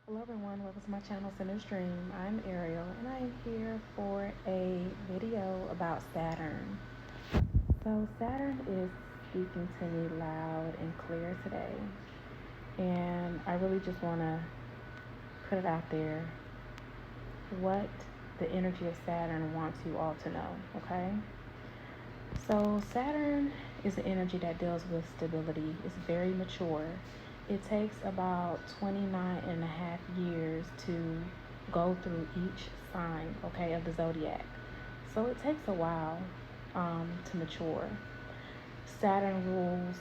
Hello everyone, welcome to my channel Center's Dream. I'm Ariel and I am here for a video about Saturn. So Saturn is speaking to me loud and clear today, and I really just want to put it out there what the energy of Saturn wants you all to know, okay? So Saturn is an energy that deals with stability. It's very mature. It takes about 29 and a half years to go through each sign, okay, of the zodiac. So it takes a while to mature. Saturn rules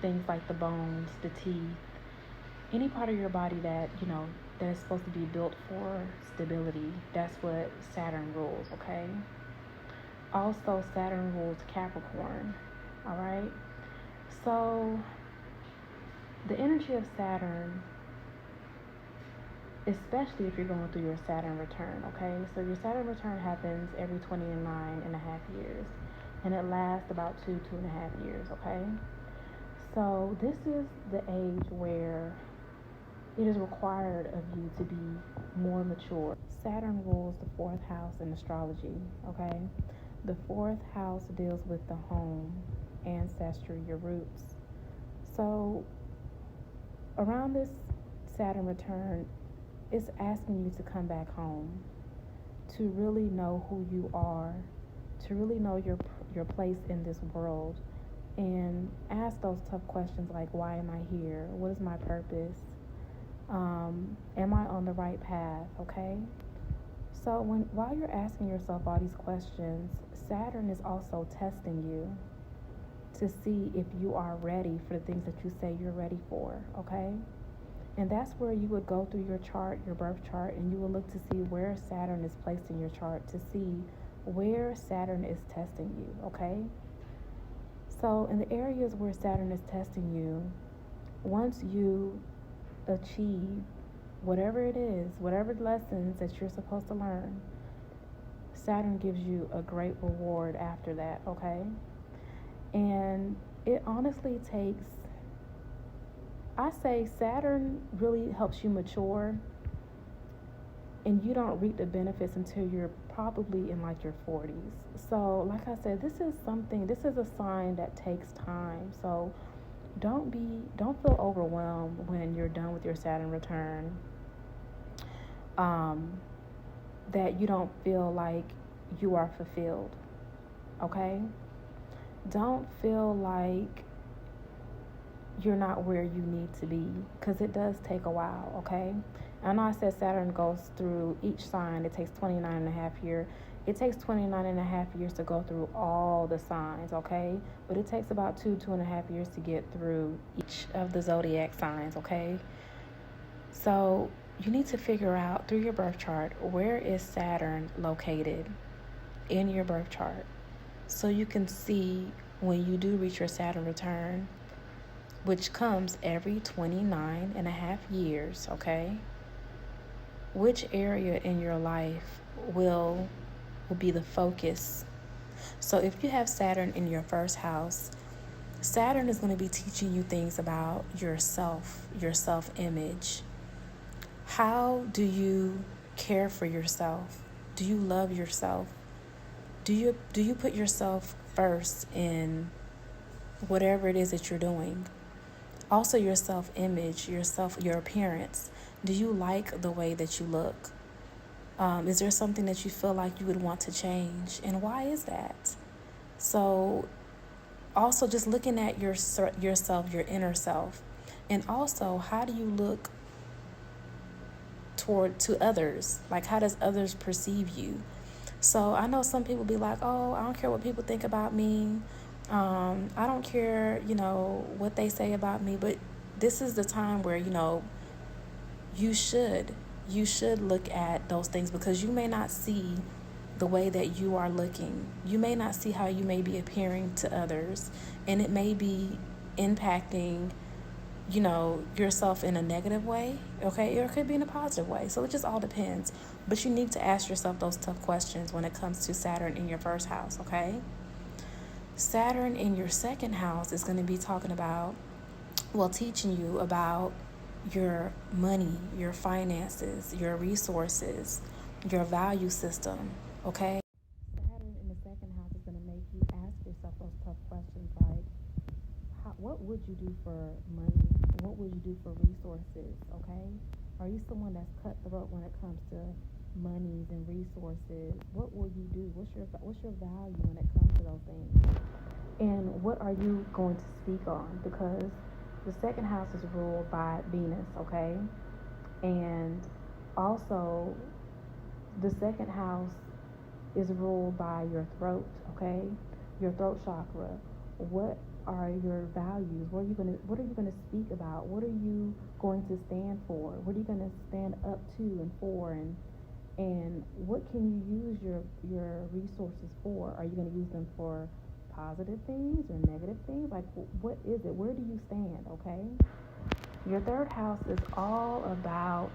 things like the bones, the teeth, any part of your body that is supposed to be built for stability. That's what Saturn rules, okay? Also, Saturn rules Capricorn, all right? So the energy of Saturn, especially if you're going through your Saturn return, okay? So your Saturn return happens every 29 and a half years, and it lasts about 2.5 years, okay? So this is the age where it is required of you to be more mature. Saturn rules the fourth house in astrology, okay? The fourth house deals with the home, ancestry, your roots. So around this Saturn return, it's asking you to come back home, to really know who you are, to really know your place in this world, and ask those tough questions like, why am I here? What is my purpose? Am I on the right path? Okay. So while you're asking yourself all these questions, Saturn is also testing you to see if you are ready for the things that you say you're ready for, okay? And that's where you would go through your chart, your birth chart, and you will look to see where Saturn is placed in your chart to see where Saturn is testing you, okay? So in the areas where Saturn is testing you, once you achieve whatever it is, whatever lessons that you're supposed to learn, Saturn gives you a great reward after that, okay? And it honestly takes, I say Saturn really helps you mature, and you don't reap the benefits until you're probably in like your 40s. So like I said, this is a sign that takes time. So don't feel overwhelmed when you're done with your Saturn return. That you don't feel like you are fulfilled, okay? Don't feel like you're not where you need to be, because it does take a while, okay? I know I said Saturn goes through each sign. It takes 29 and a half years. It takes 29 and a half years to go through all the signs, okay? But it takes about 2.5 years to get through each of the zodiac signs, okay? So you need to figure out through your birth chart, where is Saturn located in your birth chart, so you can see when you do reach your Saturn return, which comes every 29 and a half years, okay? Which area in your life will be the focus. So if you have Saturn in your first house, Saturn is going to be teaching you things about yourself, your self-image. How do you care for yourself? Do you love yourself? Do you put yourself first in whatever it is that you're doing? Also, your self-image, your appearance. Do you like the way that you look? Is there something that you feel like you would want to change? And why is that? So also just looking at yourself, your inner self. And also, how do you look to others? Like, how does others perceive you? So I know some people be like, oh, I don't care what people think about me. I don't care, what they say about me. But this is the time where, you should look at those things, because you may not see the way that you are looking. You may not see how you may be appearing to others, and it may be impacting yourself in a negative way, okay? Or it could be in a positive way. So it just all depends. But you need to ask yourself those tough questions when it comes to Saturn in your first house, okay? Saturn in your second house is going to be talking about, teaching you about your money, your finances, your resources, your value system, okay? Saturn in the second house is going to make you ask yourself those tough questions like, what would you do for money? What would you do for resources, okay? Are you someone that's cutthroat when it comes to monies and resources? What will you do? What's your value when it comes to those things? And what are you going to speak on? Because the second house is ruled by Venus, okay? And also, the second house is ruled by your throat, okay? Your throat chakra. What are your values? What are you gonna speak about? What are you going to stand for? What are you gonna stand up to and for, and what can you use your resources for? Are you gonna use them for positive things or negative things? Like, what is it? Where do you stand, okay? Your third house is all about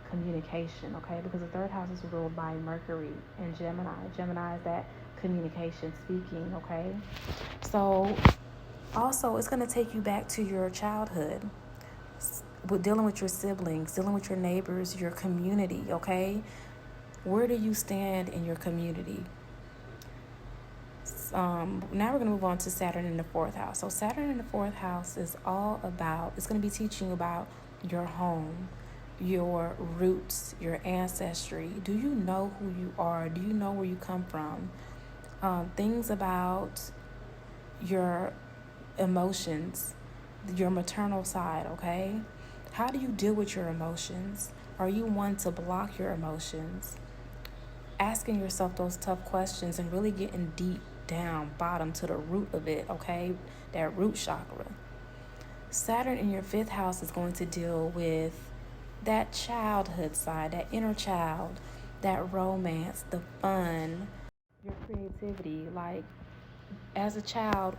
communication, okay? Because the third house is ruled by Mercury and Gemini. Gemini is that communication, speaking, okay? So also, it's going to take you back to your childhood, with dealing with your siblings, dealing with your neighbors, your community, okay? Where do you stand in your community? Now we're going to move on to Saturn in the fourth house. So Saturn in the fourth house is all about, it's going to be teaching you about your home, your roots, your ancestry. Do you know who you are? Do you know where you come from? Things about your emotions, your maternal side, okay? How do you deal with your emotions? Are you one to block your emotions? Asking yourself those tough questions and really getting deep down, bottom to the root of it, okay? That root chakra. Saturn in your fifth house is going to deal with that childhood side, that inner child, that romance, the fun, your creativity. Like, as a child,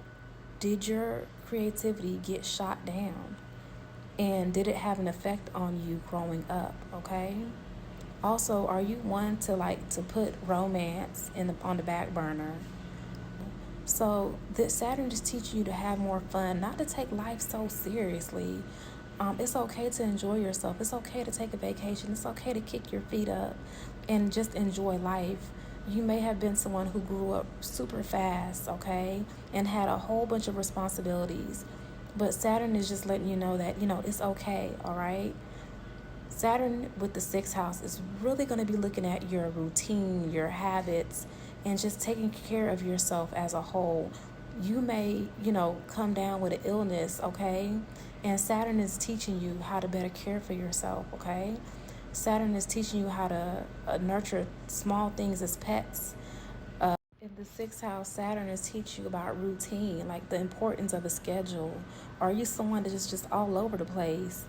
did your creativity get shot down? And did it have an effect on you growing up, okay? Also, are you one to put romance on the back burner? So this Saturn is teaching you to have more fun, not to take life so seriously. It's okay to enjoy yourself. It's okay to take a vacation. It's okay to kick your feet up and just enjoy life. You may have been someone who grew up super fast, okay, and had a whole bunch of responsibilities. But Saturn is just letting you know that, it's okay, all right? Saturn with the sixth house is really going to be looking at your routine, your habits, and just taking care of yourself as a whole. You may, come down with an illness, okay? And Saturn is teaching you how to better care for yourself, okay? Saturn is teaching you how to nurture small things as pets. In the sixth house, Saturn is teaching you about routine, like the importance of a schedule. Are you someone that is just all over the place?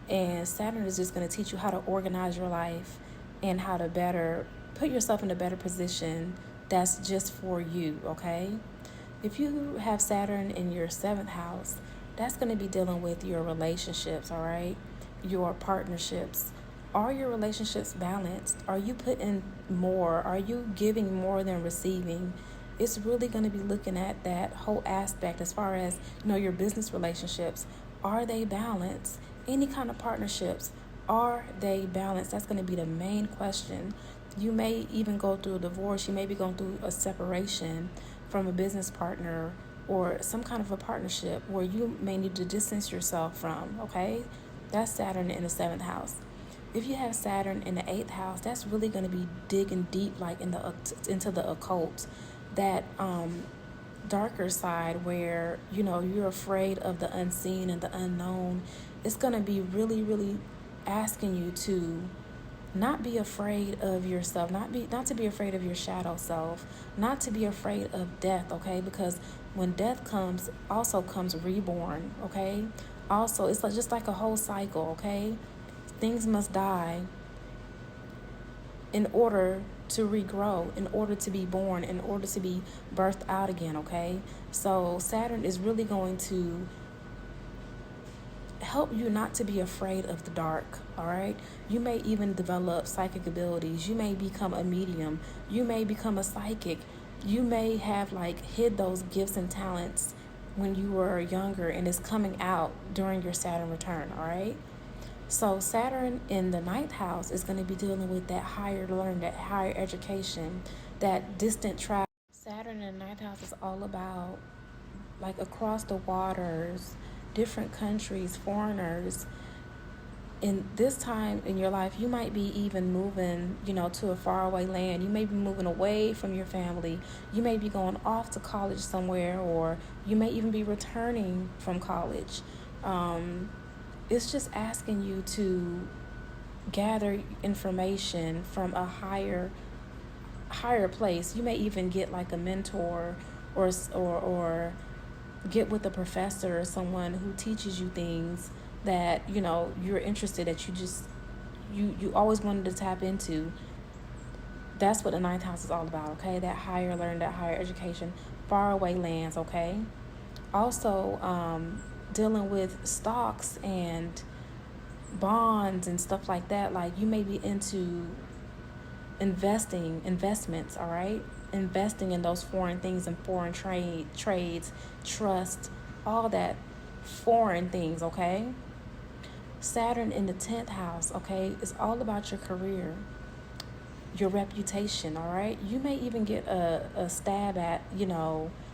And Saturn is just going to teach you how to organize your life and how to better put yourself in a better position that's just for you, okay? If you have Saturn in your seventh house, that's going to be dealing with your relationships, all right? Your partnerships. Are your relationships balanced? Are you putting more? Are you giving more than receiving? It's really going to be looking at that whole aspect as far as, your business relationships. Are they balanced? Any kind of partnerships, are they balanced? That's going to be the main question. You may even go through a divorce. You may be going through a separation from a business partner or some kind of a partnership where you may need to distance yourself from, okay? That's Saturn in the seventh house. If you have Saturn in the eighth house, that's really going to be digging deep, like into the occult, that darker side where you're afraid of the unseen and the unknown. It's going to be really, really asking you to not be afraid of yourself, not to be afraid of your shadow self, not to be afraid of death, okay? Because when death comes, also comes reborn, okay? Also, it's just like a whole cycle, okay? Things must die in order to regrow, in order to be born, in order to be birthed out again, okay? So Saturn is really going to help you not to be afraid of the dark, all right? You may even develop psychic abilities. You may become a medium. You may become a psychic. You may have hid those gifts and talents when you were younger and it's coming out during your Saturn return, all right? So Saturn in the ninth house is going to be dealing with that higher learning, that higher education, that distant travel. Saturn in the ninth house is all about like across the waters, different countries, foreigners. In this time in your life, you might be even moving, to a faraway land. You may be moving away from your family. You may be going off to college somewhere, or you may even be returning from college. It's just asking you to gather information from a higher place. You may even get like a mentor, or get with a professor or someone who teaches you things that you're interested, that you always wanted to tap into. That's what the ninth house is all about, okay? That higher learning, that higher education, faraway lands, okay? Also, dealing with stocks and bonds and stuff like that. Like, you may be into investments, all right? Investing in those foreign things and foreign trades, trust, all that foreign things, okay? Saturn in the 10th house, okay, is all about your career, your reputation, all right? You may even get a stab at,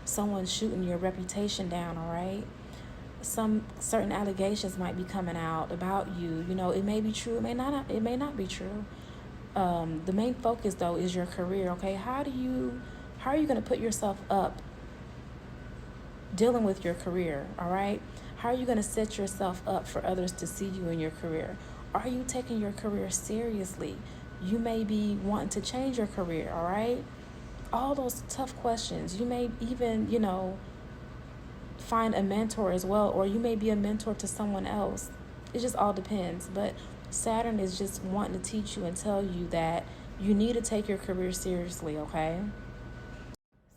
someone shooting your reputation down, all right? Some certain allegations might be coming out about you. It may be true, it may not be true. The main focus though is your career, okay? How are you going to put yourself up dealing with your career, all right? How are you going to set yourself up for others to see you in your career? Are you taking your career seriously? You may be wanting to change your career, all right? All those tough questions. You may even, find a mentor as well, or you may be a mentor to someone else. It just all depends. But Saturn is just wanting to teach you and tell you that you need to take your career seriously, okay?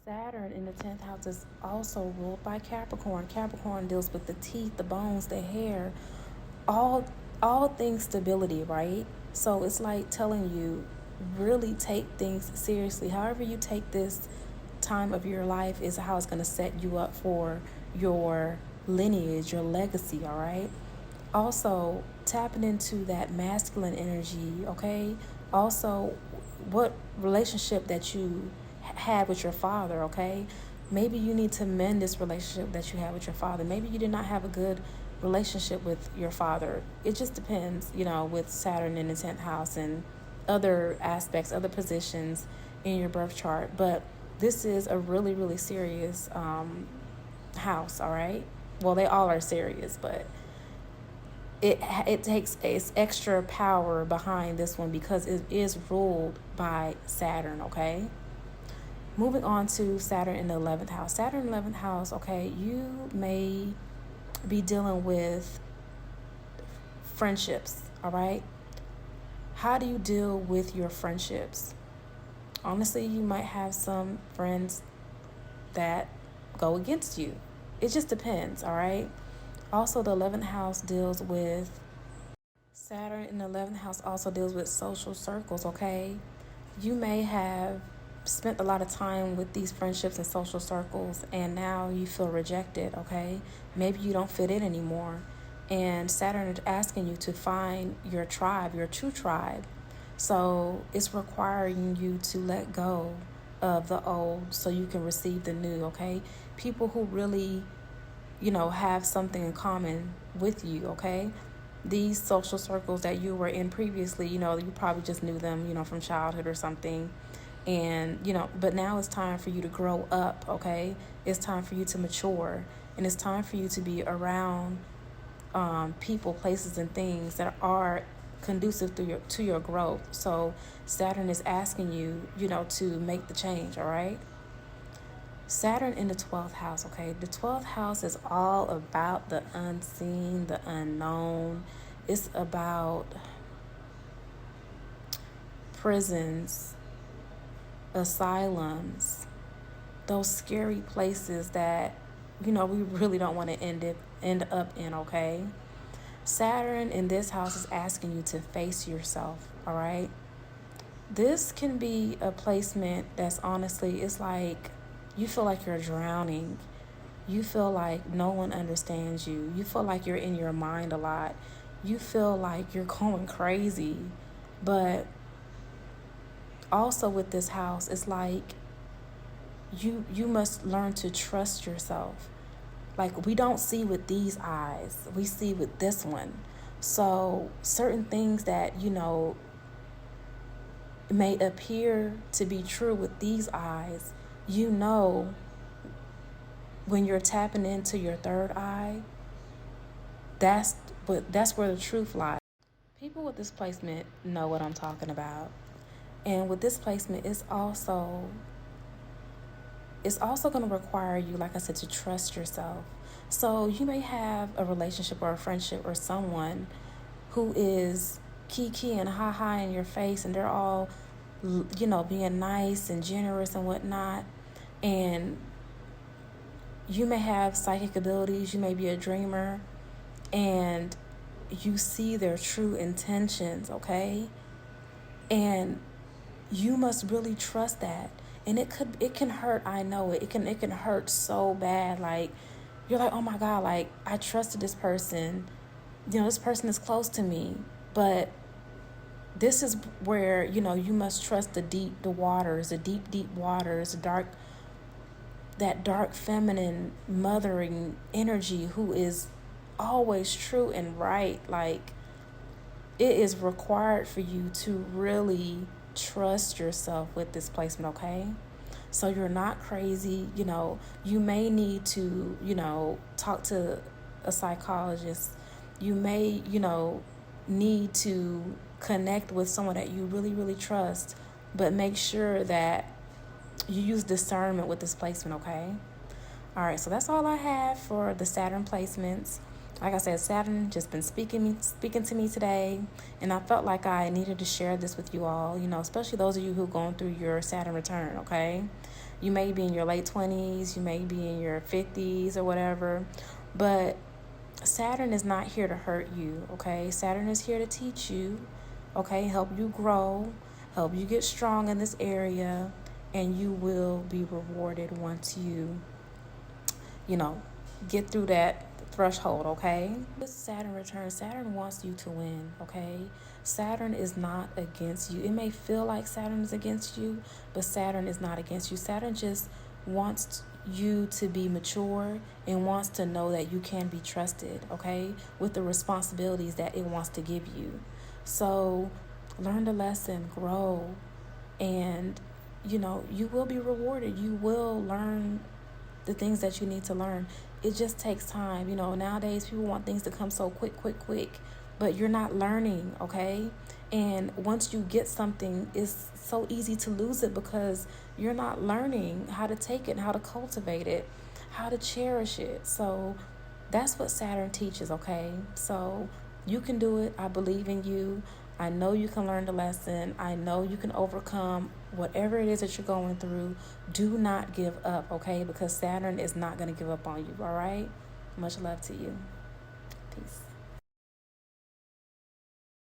Saturn in the 10th house is also ruled by Capricorn. Capricorn deals with the teeth, the bones, the hair, all things stability, right? So it's like telling you, really take things seriously. However you take this time of your life is how it's going to set you up for your lineage, your legacy, all right? Also, tapping into that masculine energy, okay? Also, what relationship that you had with your father, okay? Maybe you need to mend this relationship that you had with your father. Maybe you did not have a good relationship with your father. It just depends, with Saturn in the 10th house and other aspects, other positions in your birth chart. But this is a really, really serious house, all right? Well, they all are serious, but it takes its extra power behind this one because it is ruled by Saturn, okay? Moving on to Saturn in the 11th house. Saturn in the 11th house, okay, you may be dealing with friendships, all right? How do you deal with your friendships? Honestly, you might have some friends that go against you. It just depends, all right? Also, the 11th house deals with Saturn in the 11th house also deals with social circles, okay? You may have spent a lot of time with these friendships and social circles, and now you feel rejected, okay? Maybe you don't fit in anymore. And Saturn is asking you to find your tribe, your true tribe. So it's requiring you to let go of the old so you can receive the new, okay? People who really, have something in common with you, okay? These social circles that you were in previously, you probably just knew them, from childhood or something. And, but now it's time for you to grow up, okay? It's time for you to mature. And it's time for you to be around people, places, and things that are conducive to your growth. So Saturn is asking you, to make the change, all right? Saturn in the 12th house, okay? The 12th house is all about the unseen, the unknown. It's about prisons, asylums, those scary places that, we really don't want to end up in, okay? Saturn in this house is asking you to face yourself, all right? This can be a placement that's honestly, it's like you feel like you're drowning. You feel like no one understands you. You feel like you're in your mind a lot. you feel like you're going crazy. But also with this house, it's like you must learn to trust yourself. Like, we don't see with these eyes, we see with this one. So certain things that, may appear to be true with these eyes, when you're tapping into your third eye, that's where the truth lies. People with this placement know what I'm talking about. And with this placement, it's also going to require you, like I said, to trust yourself. So you may have a relationship or a friendship or someone who is kiki and ha in your face, and they're all, being nice and generous and whatnot. And you may have psychic abilities, you may be a dreamer, and you see their true intentions, okay? And you must really trust that. And it can hurt, I know it. It can hurt so bad. Like, you're like, oh my God, like, I trusted this person. This person is close to me. But this is where, you must trust the deep waters, that dark feminine mothering energy who is always true and right. Like, it is required for you to really trust yourself with this placement, okay? So you're not crazy. You may need to, talk to a psychologist. You may, need to connect with someone that you really, really trust, but make sure that you use discernment with this placement, okay? All right, so that's all I have for the Saturn placements. Like I said, Saturn just been speaking to me today, and I felt like I needed to share this with you all, especially those of you who are going through your Saturn return, okay? You may be in your late 20s, you may be in your 50s or whatever, but Saturn is not here to hurt you, okay? Saturn is here to teach you, okay? Help you grow, help you get strong in this area, and you will be rewarded once you get through that threshold, okay? This Saturn return, Saturn wants you to win, okay? Saturn is not against you. It may feel like Saturn is against you, but Saturn is not against you. Saturn just wants you to be mature and wants to know that you can be trusted, okay? With the responsibilities that it wants to give you. So learn the lesson, grow, and you will be rewarded. You will learn the things that you need to learn. It just takes time. Nowadays people want things to come so quick, but you're not learning, okay? And once you get something, it's so easy to lose it because you're not learning how to take it and how to cultivate it, how to cherish it. So that's what Saturn teaches, okay? So you can do it. I believe in you. I know you can learn the lesson. I know you can overcome whatever it is that you're going through. Do not give up, okay? Because Saturn is not going to give up on you, all right? Much love to you. Peace.